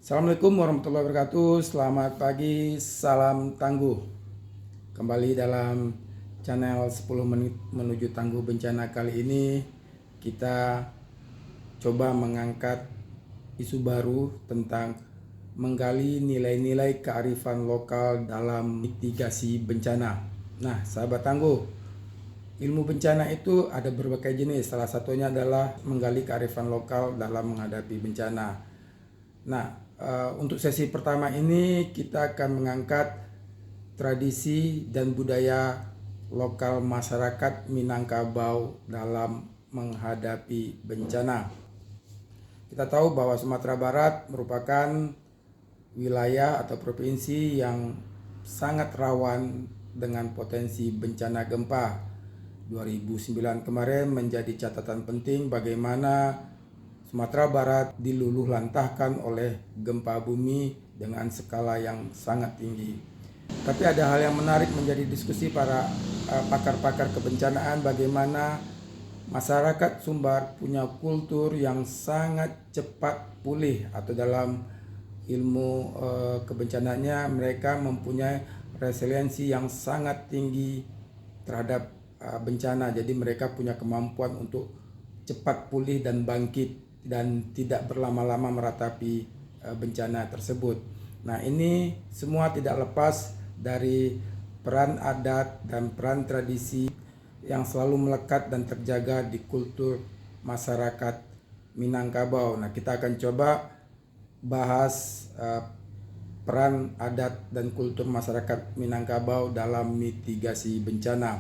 Assalamualaikum warahmatullahi wabarakatuh. Selamat pagi, salam tangguh. Kembali dalam channel 10 menit menuju tangguh bencana. Kali ini kita coba mengangkat isu baru tentang menggali nilai-nilai kearifan lokal dalam mitigasi bencana. Nah, sahabat tangguh, ilmu bencana itu ada berbagai jenis. Salah satunya adalah menggali kearifan lokal dalam menghadapi bencana. Nah, untuk sesi pertama ini kita akan mengangkat tradisi dan budaya lokal masyarakat Minangkabau dalam menghadapi bencana. Kita tahu bahwa Sumatera Barat merupakan wilayah atau provinsi yang sangat rawan dengan potensi bencana gempa. 2009 kemarin menjadi catatan penting bagaimana Sumatera Barat diluluh lantahkan oleh gempa bumi dengan skala yang sangat tinggi. Tapi ada hal yang menarik menjadi diskusi para pakar-pakar kebencanaan, bagaimana masyarakat Sumbar punya kultur yang sangat cepat pulih, atau dalam ilmu kebencanaannya mereka mempunyai resiliensi yang sangat tinggi terhadap bencana. Jadi mereka punya kemampuan untuk cepat pulih dan bangkit dan tidak berlama-lama meratapi bencana tersebut. Nah, ini semua tidak lepas dari peran adat dan peran tradisi yang selalu melekat dan terjaga di kultur masyarakat Minangkabau. Nah, kita akan coba bahas peran adat dan kultur masyarakat Minangkabau dalam mitigasi bencana.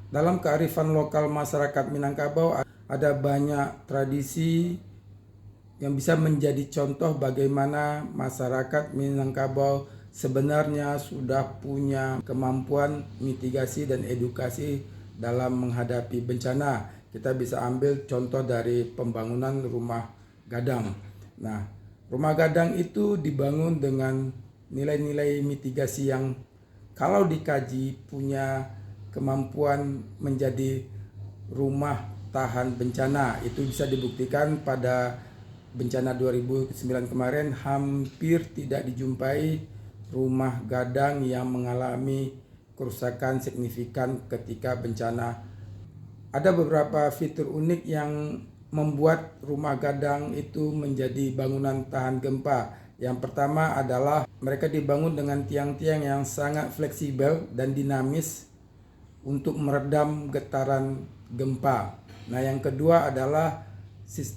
Dalam kearifan lokal masyarakat Minangkabau ada banyak tradisi yang bisa menjadi contoh bagaimana masyarakat Minangkabau sebenarnya sudah punya kemampuan mitigasi dan edukasi dalam menghadapi bencana. Kita bisa ambil contoh dari pembangunan rumah gadang. Nah, rumah gadang itu dibangun dengan nilai-nilai mitigasi yang kalau dikaji punya kemampuan menjadi rumah tahan bencana. Itu bisa dibuktikan pada bencana 2009 kemarin, hampir tidak dijumpai rumah gadang yang mengalami kerusakan signifikan ketika bencana. Ada beberapa fitur unik yang membuat rumah gadang itu menjadi bangunan tahan gempa. Yang pertama adalah mereka dibangun dengan tiang-tiang yang sangat fleksibel dan dinamis untuk meredam getaran gempa. Nah, yang kedua adalah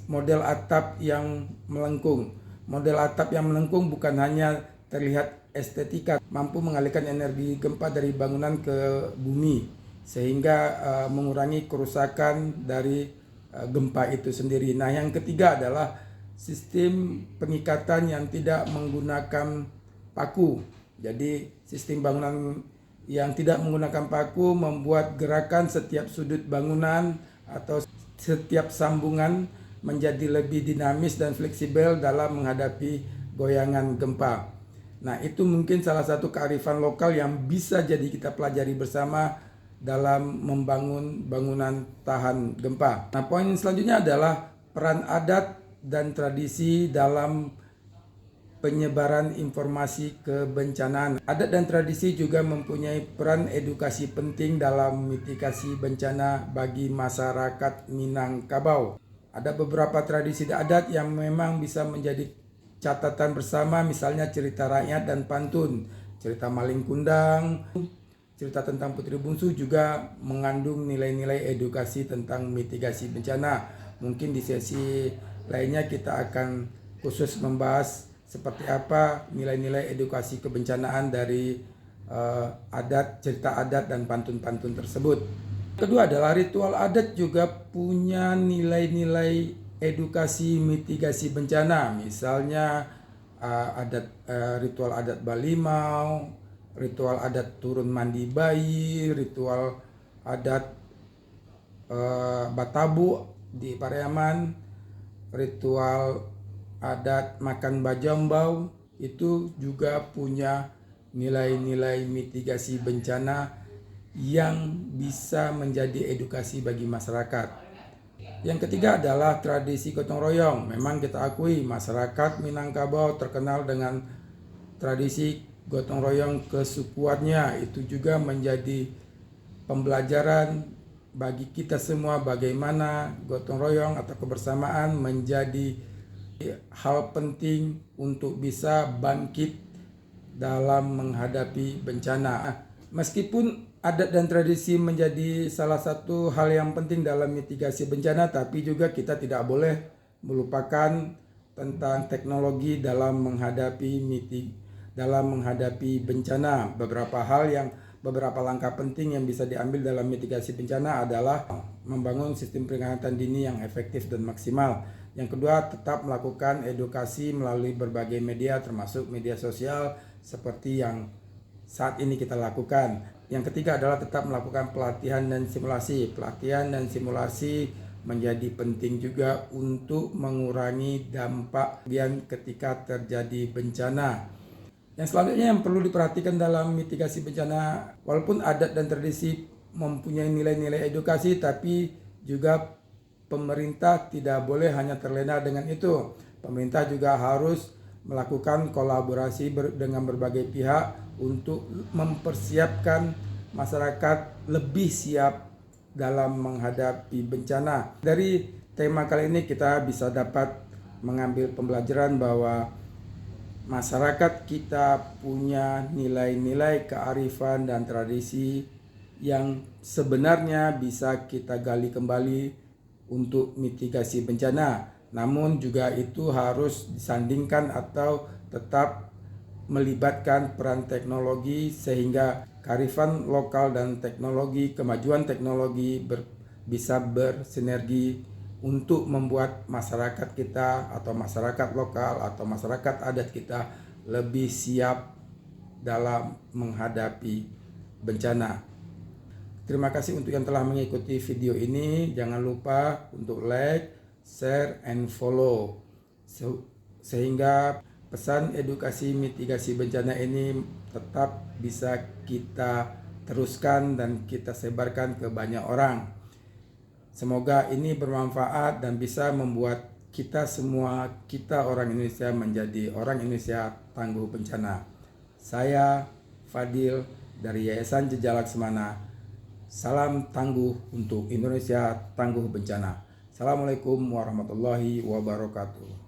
model atap yang melengkung. Model atap yang melengkung bukan hanya terlihat estetika, mampu mengalihkan energi gempa dari bangunan ke bumi sehingga mengurangi kerusakan dari gempa itu sendiri. Nah, yang ketiga adalah sistem pengikatan yang tidak menggunakan paku. Jadi, sistem bangunan yang tidak menggunakan paku membuat gerakan setiap sudut bangunan atau setiap sambungan menjadi lebih dinamis dan fleksibel dalam menghadapi goyangan gempa. Nah, itu mungkin salah satu kearifan lokal yang bisa jadi kita pelajari bersama dalam membangun bangunan tahan gempa. Nah, poin selanjutnya adalah peran adat dan tradisi dalam penyebaran informasi kebencanaan. Adat dan tradisi juga mempunyai peran edukasi penting dalam mitigasi bencana bagi masyarakat Minangkabau. Ada beberapa tradisi adat yang memang bisa menjadi catatan bersama, misalnya cerita rakyat dan pantun, cerita maling kundang, cerita tentang putri bungsu juga mengandung nilai-nilai edukasi tentang mitigasi bencana. Mungkin di sesi lainnya kita akan khusus membahas seperti apa nilai-nilai edukasi kebencanaan dari cerita adat dan pantun-pantun tersebut. Kedua adalah ritual adat juga punya nilai-nilai edukasi mitigasi bencana. Misalnya ritual adat Balimau, ritual adat turun mandi bayi, ritual adat Batabu di Pariaman, ritual adat makan bajambau, itu juga punya nilai-nilai mitigasi bencana yang bisa menjadi edukasi bagi masyarakat. Yang ketiga adalah tradisi gotong royong. Memang kita akui masyarakat Minangkabau terkenal dengan tradisi gotong royong kesukuannya. Itu juga menjadi pembelajaran bagi kita semua bagaimana gotong royong atau kebersamaan menjadi hal penting untuk bisa bangkit dalam menghadapi bencana. Meskipun adat dan tradisi menjadi salah satu hal yang penting dalam mitigasi bencana, tapi juga kita tidak boleh melupakan tentang teknologi dalam menghadapi bencana. Beberapa langkah penting yang bisa diambil dalam mitigasi bencana adalah membangun sistem peringatan dini yang efektif dan maksimal. Yang kedua, tetap melakukan edukasi melalui berbagai media termasuk media sosial seperti yang saat ini kita lakukan. Yang ketiga adalah tetap melakukan pelatihan dan simulasi. Pelatihan dan simulasi menjadi penting juga untuk mengurangi dampak ketika terjadi bencana. Yang selanjutnya yang perlu diperhatikan dalam mitigasi bencana, walaupun adat dan tradisi mempunyai nilai-nilai edukasi, tapi juga pemerintah tidak boleh hanya terlena dengan itu. Pemerintah juga harus melakukan kolaborasi dengan berbagai pihak untuk mempersiapkan masyarakat lebih siap dalam menghadapi bencana. Dari tema kali ini kita bisa dapat mengambil pembelajaran bahwa masyarakat kita punya nilai-nilai kearifan dan tradisi yang sebenarnya bisa kita gali kembali untuk mitigasi bencana. Namun juga itu harus disandingkan atau tetap melibatkan peran teknologi sehingga kearifan lokal dan kemajuan teknologi bisa bersinergi untuk membuat masyarakat kita atau masyarakat lokal atau masyarakat adat kita lebih siap dalam menghadapi bencana. Terima kasih untuk yang telah mengikuti video ini. Jangan lupa untuk like, share, and follow sehingga pesan edukasi mitigasi bencana ini tetap bisa kita teruskan dan kita sebarkan ke banyak orang. Semoga ini bermanfaat dan bisa membuat kita orang Indonesia menjadi orang Indonesia tangguh bencana. Saya Fadil dari Yayasan Jejak Laksmana. Salam tangguh untuk Indonesia tangguh bencana. Assalamualaikum warahmatullahi wabarakatuh.